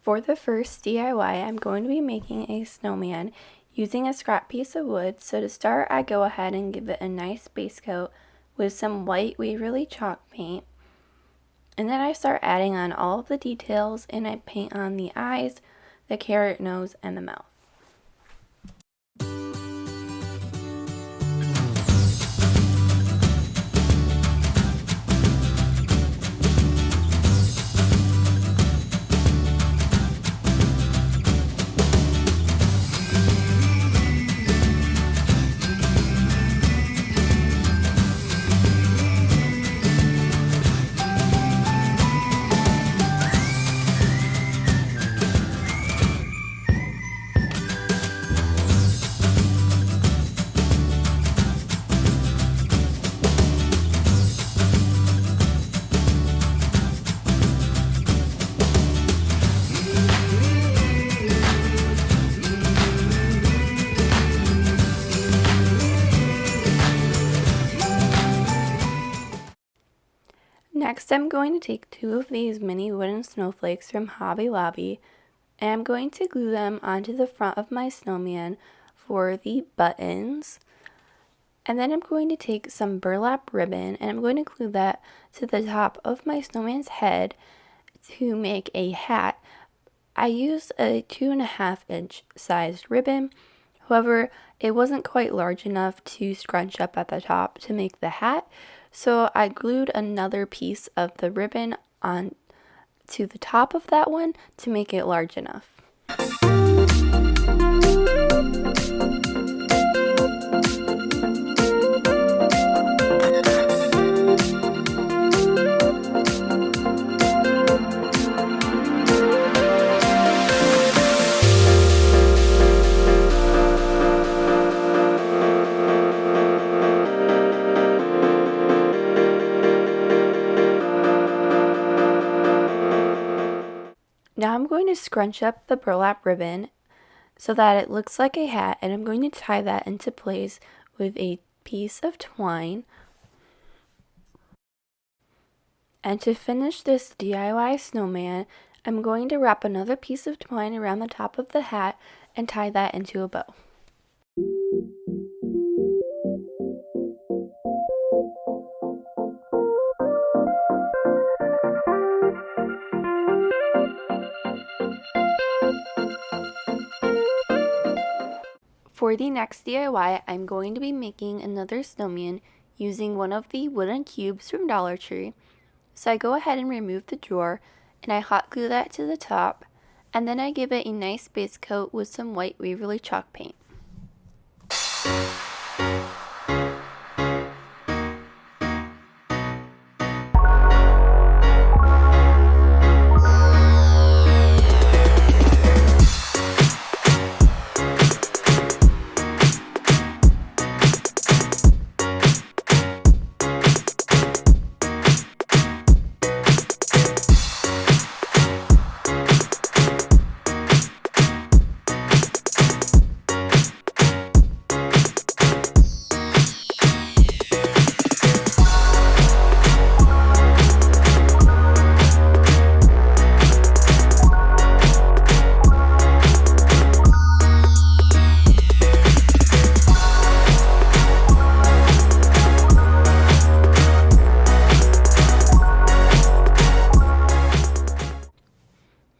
For the first DIY, I'm going to be making a snowman using a scrap piece of wood. So to start, I go ahead and give it a nice base coat with some white Waverly chalk paint. And then I start adding on all of the details, and I paint on the eyes, the carrot nose, and the mouth. Next, I'm going to take two of these mini wooden snowflakes from Hobby Lobby, and I'm going to glue them onto the front of my snowman for the buttons. And then I'm going to take some burlap ribbon, and I'm going to glue that to the top of my snowman's head to make a hat. I used a 2.5-inch sized ribbon. However, it wasn't quite large enough to scrunch up at the top to make the hat, so I glued another piece of the ribbon on to the top of that one to make it large enough. Now I'm going to scrunch up the burlap ribbon so that it looks like a hat, and I'm going to tie that into place with a piece of twine. And to finish this DIY snowman, I'm going to wrap another piece of twine around the top of the hat and tie that into a bow. For the next DIY, I'm going to be making another snowman using one of the wooden cubes from Dollar Tree. So I go ahead and remove the drawer, and I hot glue that to the top, and then I give it a nice base coat with some white Waverly chalk paint.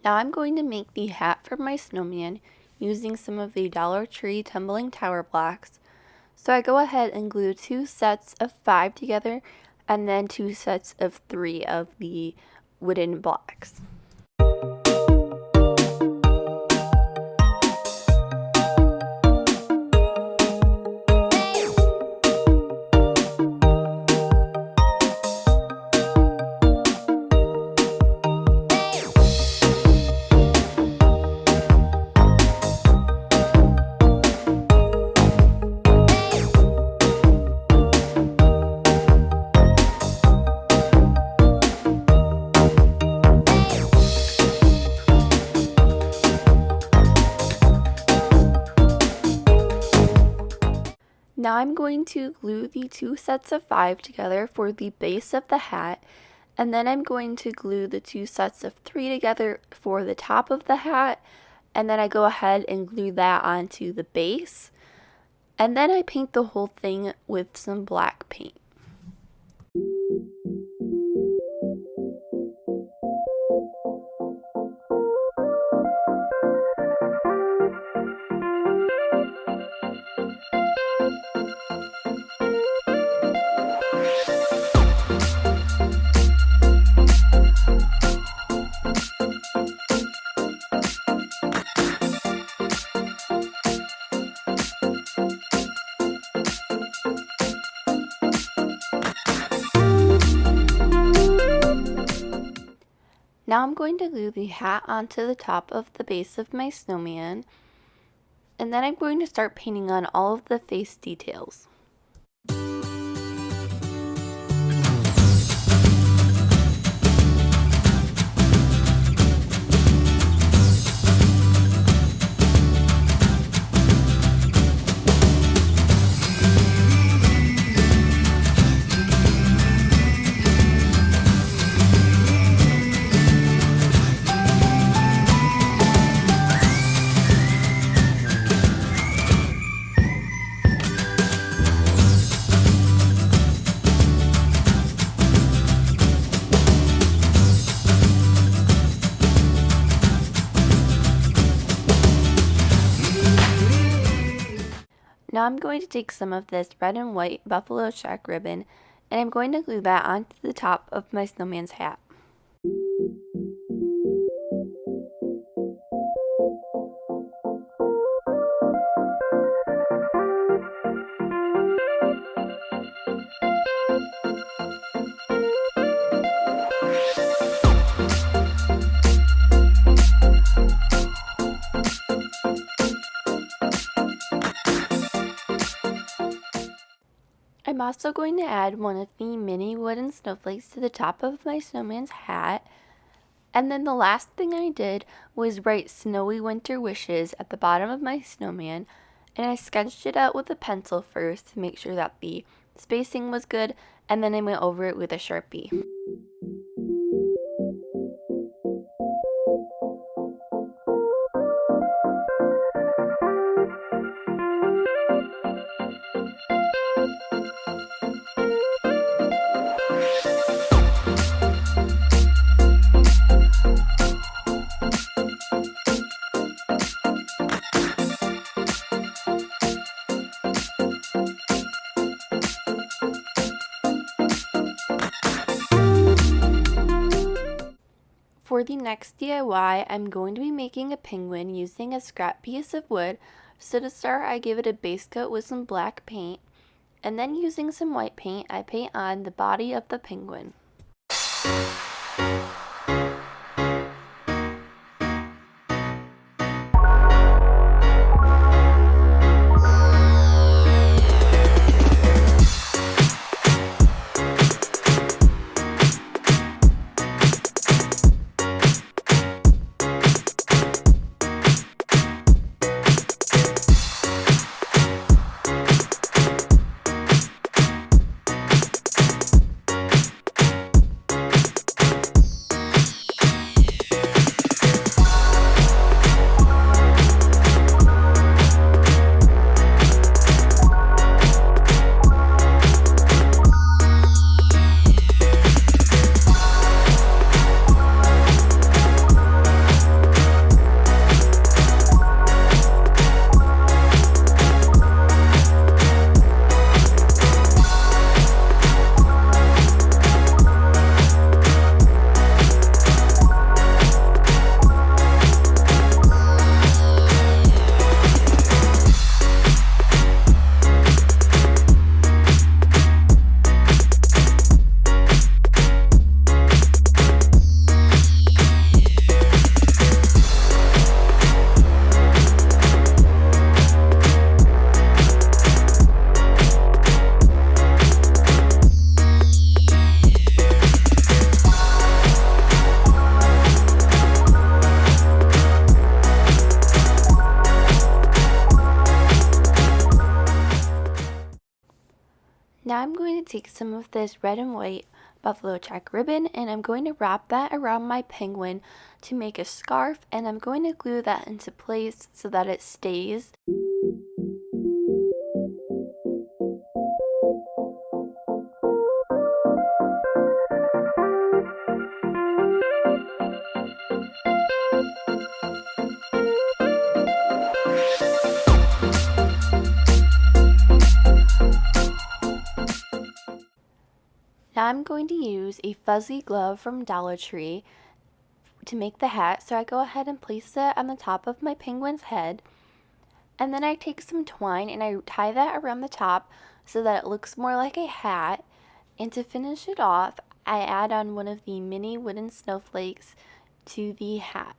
Now I'm going to make the hat for my snowman using some of the Dollar Tree tumbling tower blocks. So I go ahead and glue 2 sets of 5 together, and then 2 sets of 3 of the wooden blocks. Now I'm going to glue the 2 sets of 5 together for the base of the hat, And then I'm going to glue the two sets of 3 together for the top of the hat, and then I go ahead and glue that onto the base, and then I paint the whole thing with some black paint. Now I'm going to glue the hat onto the top of the base of my snowman, and then I'm going to start painting on all of the face details. Now I'm going to take some of this red and white buffalo check ribbon, and I'm going to glue that onto the top of my snowman's hat. I'm also going to add one of the mini wooden snowflakes to the top of my snowman's hat. And then the last thing I did was write snowy winter wishes at the bottom of my snowman, and I sketched it out with a pencil first to make sure that the spacing was good, and then I went over it with a Sharpie. For the next DIY, I'm going to be making a penguin using a scrap piece of wood. So to start, I give it a base coat with some black paint, and then using some white paint, I paint on the body of the penguin. Now I'm going to take some of this red and white buffalo check ribbon, and I'm going to wrap that around my penguin to make a scarf, and I'm going to glue that into place so that it stays. Now I'm going to use a fuzzy glove from Dollar Tree to make the hat, so I go ahead and place it on the top of my penguin's head, and then I take some twine and I tie that around the top so that it looks more like a hat, and to finish it off I add on one of the mini wooden snowflakes to the hat.